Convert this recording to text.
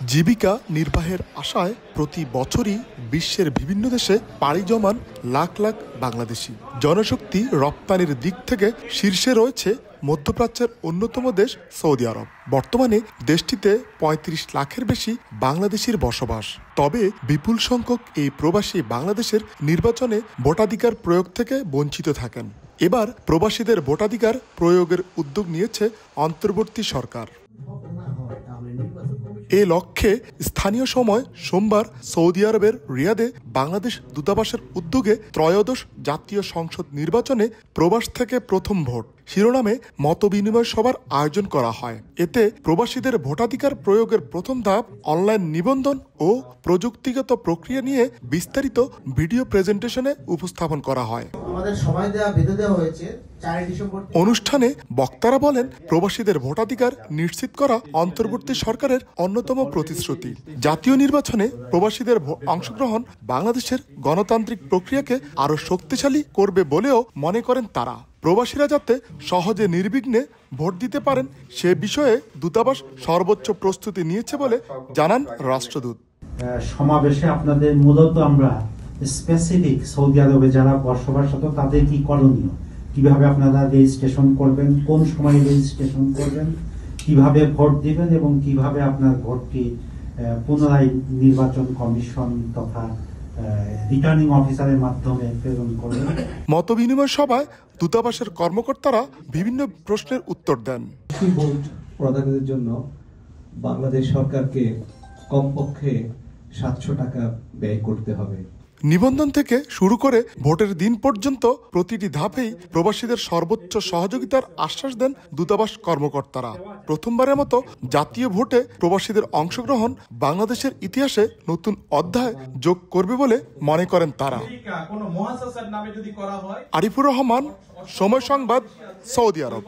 জীবিকা নির্বাহের আশায় প্রতি বছরই বিশ্বের বিভিন্ন দেশে পাড়ি জমান লাখ লাখ বাংলাদেশি। জনশক্তি রপ্তানির দিক থেকে শীর্ষে রয়েছে মধ্যপ্রাচ্যের অন্যতম দেশ সৌদি আরব। বর্তমানে দেশটিতে ৩৫ লাখের বেশি বাংলাদেশির বসবাস। তবে বিপুল সংখ্যক এই প্রবাসী বাংলাদেশের নির্বাচনে ভোটাধিকার প্রয়োগ থেকে বঞ্চিত থাকেন। এবার প্রবাসীদের ভোটাধিকার প্রয়োগের উদ্যোগ নিয়েছে অন্তর্বর্তী সরকার। এ লক্ষ্যে স্থানীয় সময় সোমবার সৌদি আরবের রিয়াদে বাংলাদেশ দূতাবাসের উদ্যোগে ত্রয়োদশ জাতীয় সংসদ নির্বাচনে প্রবাস থেকে প্রথম ভোট শিরোনামে মতবিনিময় সভার আয়োজন করা হয়। এতে প্রবাসীদের ভোটাধিকার প্রয়োগের প্রথম ধাপ অনলাইন নিবন্ধন ও প্রযুক্তিগত প্রক্রিয়া নিয়ে বিস্তারিত ভিডিও প্রেজেন্টেশনে উপস্থাপন করা হয়। অনুষ্ঠানে বক্তারা বলেন, প্রবাসীদের ভোটাধিকার নিশ্চিত করা অন্তর্বর্তী সরকারের অন্যতম প্রতিশ্রুতি। জাতীয় নির্বাচনে প্রবাসীদের অংশগ্রহণ বাংলাদেশের গণতান্ত্রিক প্রক্রিয়াকে আরও শক্তিশালী করবে বলেও মনে করেন তারা। প্রবাসীরা যাতে সহজে নির্বিঘ্নে ভোট দিতে পারেন সে বিষয়ে দূতাবাস সর্বোচ্চ প্রস্তুতি নিয়েছে বলে জানান রাষ্ট্রদূত। সমাবেশে আপনাদের মূলত আমরা স্পেসিফিক সৌদি আরবে যারা বসবাসরত তাদের কি করণীয়, কিভাবে আপনারা রেজিস্ট্রেশন করবেন, কোন সময় রেজিস্ট্রেশন করবেন, কিভাবে ভোট দিবেন এবং কিভাবে আপনার ভোটটি পুনরায় নির্বাচন কমিশন তথা রিটার্নিং অফিসারের মাধ্যমে প্রেরণ করবেন। মতবিনিময় সভায় দূতাবাসের কর্মকর্তারা বিভিন্ন প্রশ্নের উত্তর দেন। ভোট প্রদানের জন্য বাংলাদেশ সরকারকে কমপক্ষে 700 টাকা ব্যয় করতে হবে। নিবন্ধন থেকে শুরু করে ভোটের দিন পর্যন্ত প্রতিটি ধাপেই প্রবাসীদের সর্বোচ্চ সহযোগিতার আশ্বাস দেন দূতাবাস কর্মকর্তারা। প্রথমবারের মতো জাতীয় ভোটে প্রবাসীদের অংশগ্রহণ বাংলাদেশের ইতিহাসে নতুন অধ্যায় যোগ করবে বলে মনে করেন তারা। আরিফুর রহমান, সময় সংবাদ, সৌদি আরব।